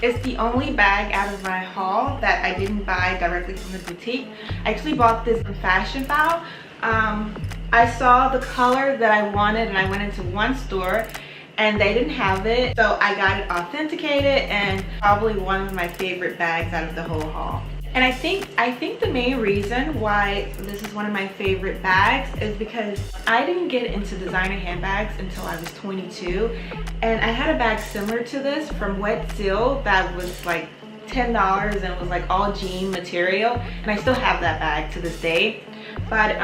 It's the only bag out of my haul that I didn't buy directly from the boutique. I actually bought this in Fashion File. I saw the color that I wanted and I went into one store and they didn't have it. So I got it authenticated, and probably one of my favorite bags out of the whole haul. And I think the main reason why this is one of my favorite bags is because I didn't get into designer handbags until I was 22. And I had a bag similar to this from Wet Seal that was like $10 and it was like all jean material. And I still have that bag to this day. But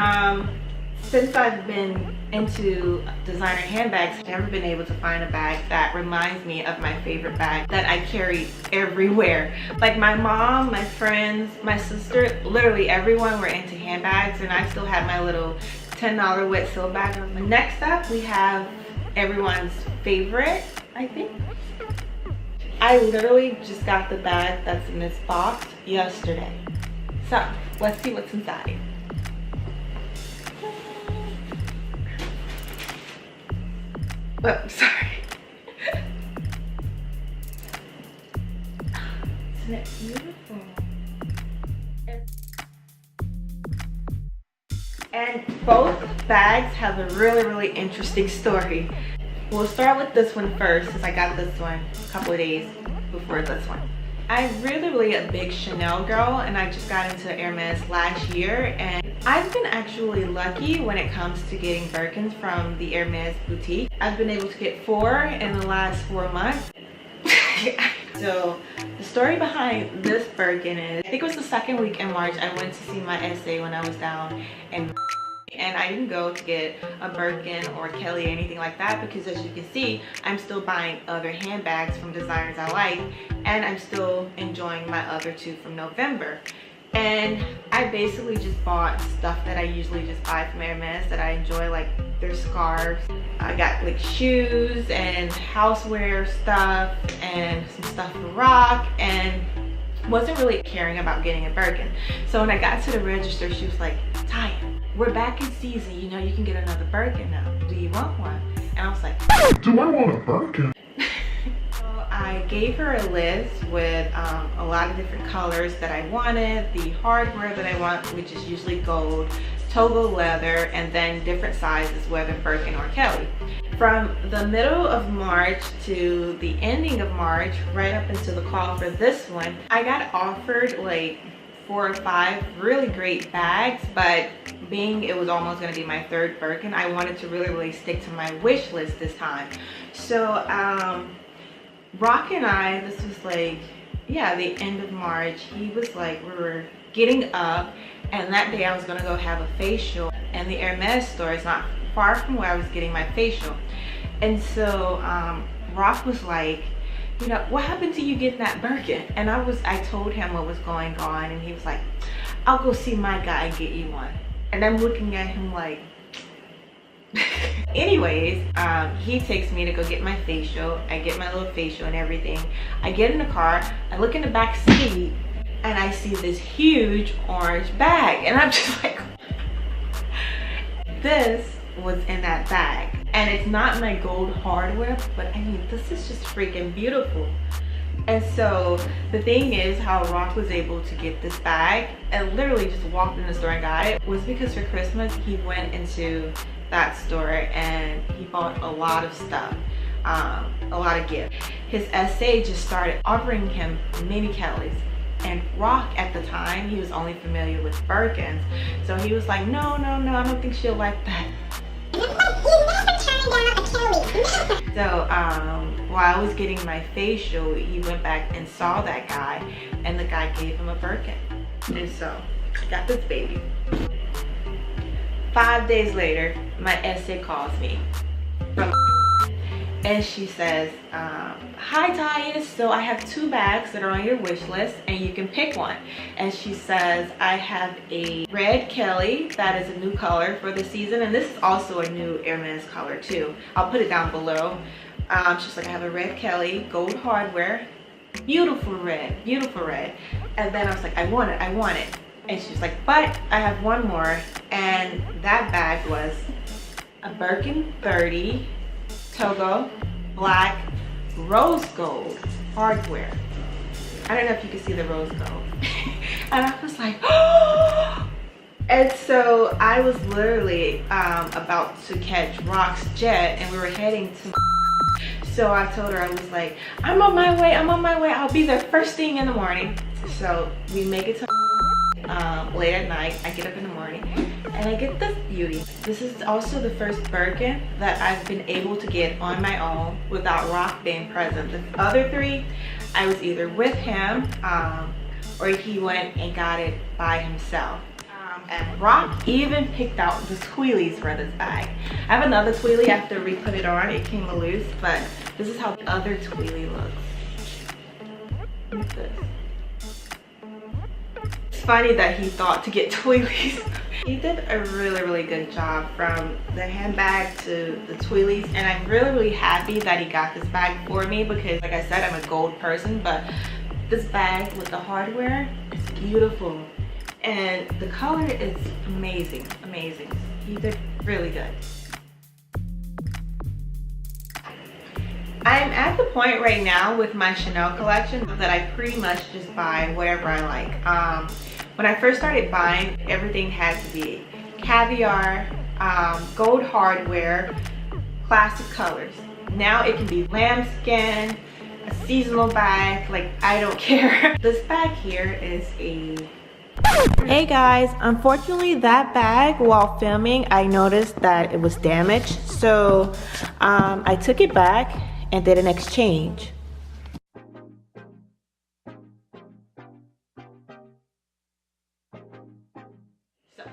since I've been into designer handbags, I've never been able to find a bag that reminds me of my favorite bag that I carry everywhere. Like my mom, my friends, my sister, literally everyone were into handbags, and I still had my little $10 Wet Seal bag. Next up, we have everyone's favorite, I think. I literally just got the bag that's in this box yesterday. So let's see what's inside. Oh, sorry. Isn't it beautiful? And both bags have a really interesting story. We'll start with this one first, since I got this one a couple of days before this one. I'm really a big Chanel girl, and I just got into Hermes last year, and I've been actually lucky when it comes to getting Birkins from the Hermes boutique. I've been able to get 4 in the last 4 months. So the story behind this Birkin is, I think it was the second week in March, I went to see my essay when I was down in and I didn't go to get a Birkin or Kelly or anything like that, because as you can see, I'm still buying other handbags from designers I like, and I'm still enjoying my other 2 from November. And I basically just bought stuff that I usually just buy from Hermes that I enjoy, like their scarves. I got like shoes and houseware stuff and some stuff for Rock, and wasn't really caring about getting a Birkin. So when I got to the register, she was like, "Taya, we're back in season, you know you can get another Birkin now. Do you want one?" And I was like, "Do I want a Birkin?" So I gave her a list with a lot of different colors that I wanted, the hardware that I want, which is usually gold, togo leather, and then different sizes, whether Birkin or Kelly. From the middle of March to the ending of March, right up into the call for this one, I got offered like 4 or 5 really great bags, but being it was almost going to be my 3rd Birkin, I wanted to really stick to my wish list this time. So Rock and I, this was like, yeah, the end of March, he was like, we were getting up, and that day I was going to go have a facial, and the Hermes store is not far from where I was getting my facial. And so Rock was like, you know, what happened to you getting that Birkin? And I told him what was going on, and he was like, I'll go see my guy and get you one. And I'm looking at him like, anyways, he takes me to go get my facial. I get my little facial and everything. I get in the car, I look in the back seat, and I see this huge orange bag, and I'm just like, this was in that bag. And it's not my gold hardware, but I mean, this is just freaking beautiful. And so the thing is, how Rock was able to get this bag and literally just walked in the store and got it was because for Christmas he went into that store and he bought a lot of stuff, a lot of gifts. His SA just started offering him mini Kellys, and Rock at the time, he was only familiar with Birkins, so he was like, no, I don't think she'll like that. So while I was getting my facial, he went back and saw that guy, and the guy gave him a Birkin. And so I got this baby. 5 days later, my essay calls me from, and she says, hi Taya, so I have 2 bags that are on your wish list and you can pick one. And she says, I have a red Kelly that is a new color for the season, and this is also a new Hermes color too. I'll put it down below. She's like, I have a red Kelly, gold hardware, beautiful red. And then I was like, I want it. And she's like, but I have one more, and that bag was a Birkin 30 Togo black rose gold hardware. I don't know if you can see the rose gold. And I was like, oh! And so I was literally about to catch Rock's jet, and we were heading to. So I told her, I was like, I'm on my way, I'll be there first thing in the morning. So we make it to late at night. I get up in the morning and I get this beauty. This is also the first Birkin that I've been able to get on my own without Rock being present. The other three, I was either with him or he went and got it by himself. And Rock even picked out the twillies for this bag. I have another twilly after we put it on. It came loose, but this is how the other twilly looks. Look at this. It's funny that he thought to get twillies. He did a really good job from the handbag to the twillies, and I'm really happy that he got this bag for me because, like I said, I'm a gold person, but this bag with the hardware is beautiful. And the color is amazing. He did really good. I'm at the point right now with my Chanel collection that I pretty much just buy whatever I like. When I first started buying, everything had to be caviar, gold hardware, classic colors. Now it can be lambskin, a seasonal bag, like I don't care. This bag here is a Hey guys, unfortunately that bag, while filming, I noticed that it was damaged, so I took it back and did an exchange. So,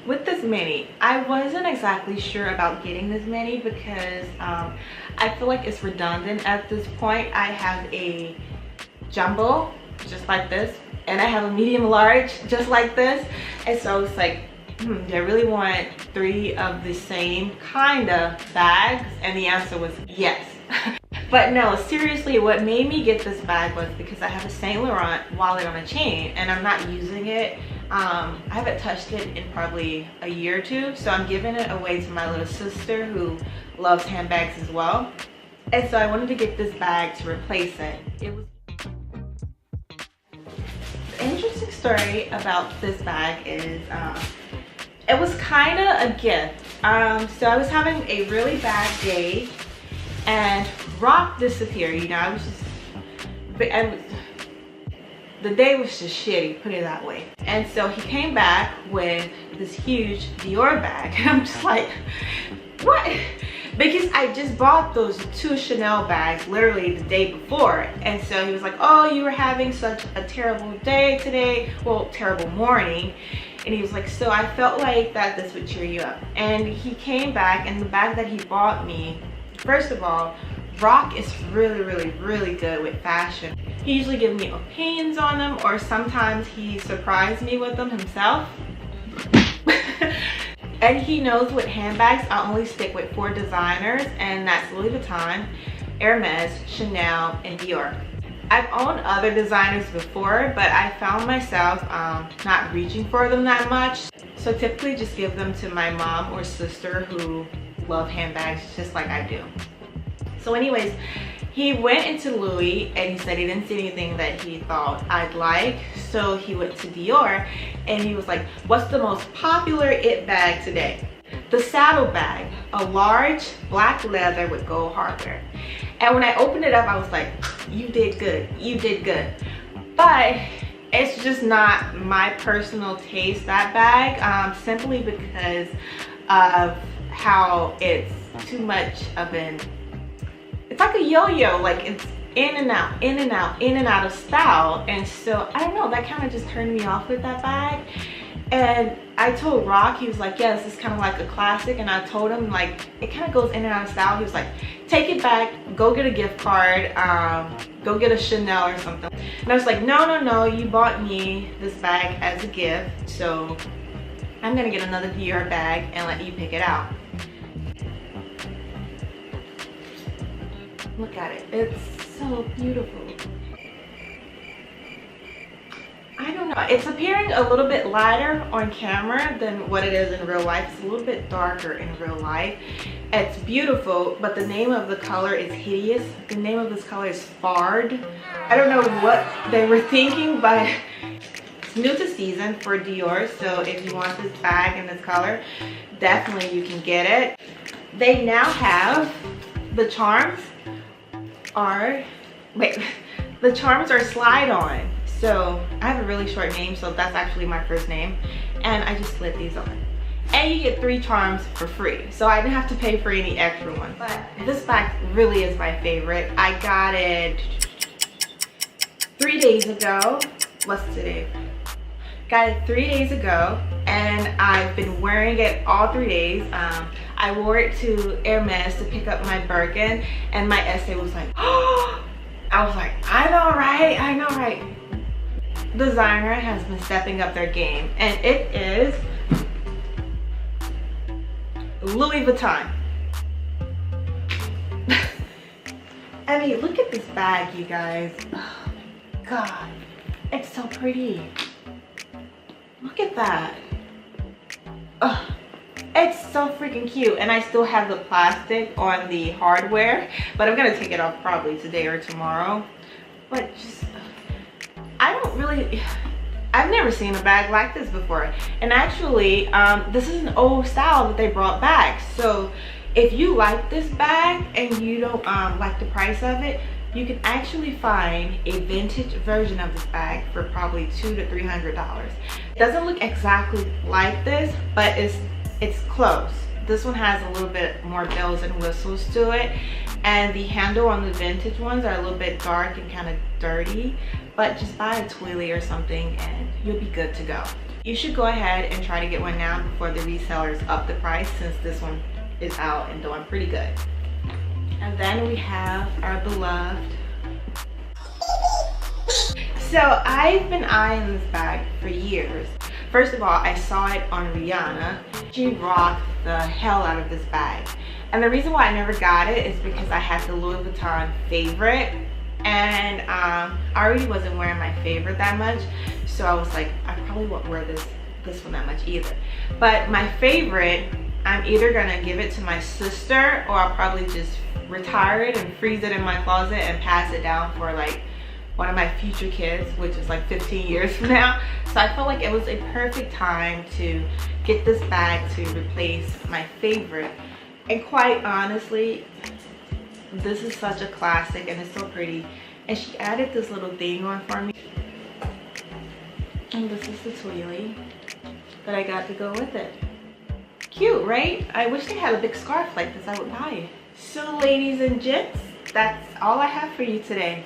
with this mini, I wasn't exactly sure about getting this mini because I feel like it's redundant at this point. I have a jumbo, just like this, and I have a medium large just like this, and so it's like do I really want 3 of the same kind of bags? And the answer was yes. But no, seriously, what made me get this bag was because I have a Saint Laurent wallet on a chain and I'm not using it. I haven't touched it in probably a year or two, so I'm giving it away to my little sister who loves handbags as well, and so I wanted to get this bag to replace it. It was interesting story about this bag is it was kind of a gift. So I was having a really bad day and Rock disappeared. You know, the day was just shitty, put it that way. And so he came back with this huge Dior bag and I'm just like, what? Because I just bought those 2 Chanel bags literally the day before. And so he was like, oh, you were having such a terrible day today. Well, terrible morning. And he was like, so I felt like that this would cheer you up. And he came back, and the bag that he bought me, first of all, Rock is really good with fashion. He usually gives me opinions on them, or sometimes he surprised me with them himself. And he knows with handbags, I only stick with 4 designers, and that's Louis Vuitton, Hermes, Chanel, and Dior. I've owned other designers before, but I found myself not reaching for them that much. So typically just give them to my mom or sister who love handbags just like I do. So anyways, he went into Louis and he said he didn't see anything that he thought I'd like. So he went to Dior and he was like, what's the most popular it bag today? The saddle bag, a large black leather with gold hardware. And when I opened it up, I was like, you did good, you did good. But it's just not my personal taste, that bag, simply because of how it's too much of an, it's like a yo-yo, like it's in and out, in and out, in and out of style. And so I don't know, that kind of just turned me off with that bag. And I told Rock, he was like, yeah, this is kind of like a classic. And I told him, like, it kind of goes in and out of style. He was like, take it back, go get a gift card, go get a Chanel or something. And I was like, no, you bought me this bag as a gift, so I'm gonna get another Dior bag and let you pick it out. Look at it, it's so beautiful. I don't know, It's appearing a little bit lighter on camera than what it is in real life. It's a little bit darker in real life. It's beautiful, but the name of the color is hideous. The name of this color is Fard. I don't know what they were thinking, but it's new to season for Dior. So if you want this bag in this color, definitely you can get it. They now have the charms are, the charms are slide on. So I have a really short name, so that's actually my first name. And I just slid these on. And you get 3 charms for free. So I didn't have to pay for any extra ones. But this bag really is my favorite. I got it 3 days ago. What's today? Got it 3 days ago. And I've been wearing it all 3 days. I wore it to Hermes to pick up my Birkin. And my essay was like, oh! I was like, I know right, I know right. Designer has been stepping up their game, and it is Louis Vuitton. I mean, look at this bag, you guys. Oh my god, it's so pretty. Look at that. Oh, it's so freaking cute, and I still have the plastic on the hardware, but I'm gonna take it off probably today or tomorrow. But just, I've never seen a bag like this before. And actually, this is an old style that they brought back. So if you like this bag and you don't like the price of it, you can actually find a vintage version of this bag for probably $200 to $300. It doesn't look exactly like this, but it's close. This one has a little bit more bells and whistles to it, and the handle on the vintage ones are a little bit dark and kind of dirty, but just buy a twilly or something and you'll be good to go. You should go ahead and try to get one now before the resellers up the price, since this one is out and doing pretty good. And then we have our beloved. So I've been eyeing this bag for years. First of all, I saw it on Rihanna. She rocked the hell out of this bag. And the reason why I never got it is because I had the Louis Vuitton favorite, and I already wasn't wearing my favorite that much. So I was like, I probably won't wear this one that much either. But my favorite, I'm either gonna give it to my sister, or I'll probably just retire it and freeze it in my closet and pass it down for like one of my future kids, which is like 15 years from now. So I felt like it was a perfect time to get this bag to replace my favorite. And quite honestly, this is such a classic and it's so pretty. And she added this little thing on for me. And this is the twilly that I got to go with it. Cute, right? I wish they had a big scarf like this, I would buy it. So ladies and gents, that's all I have for you today.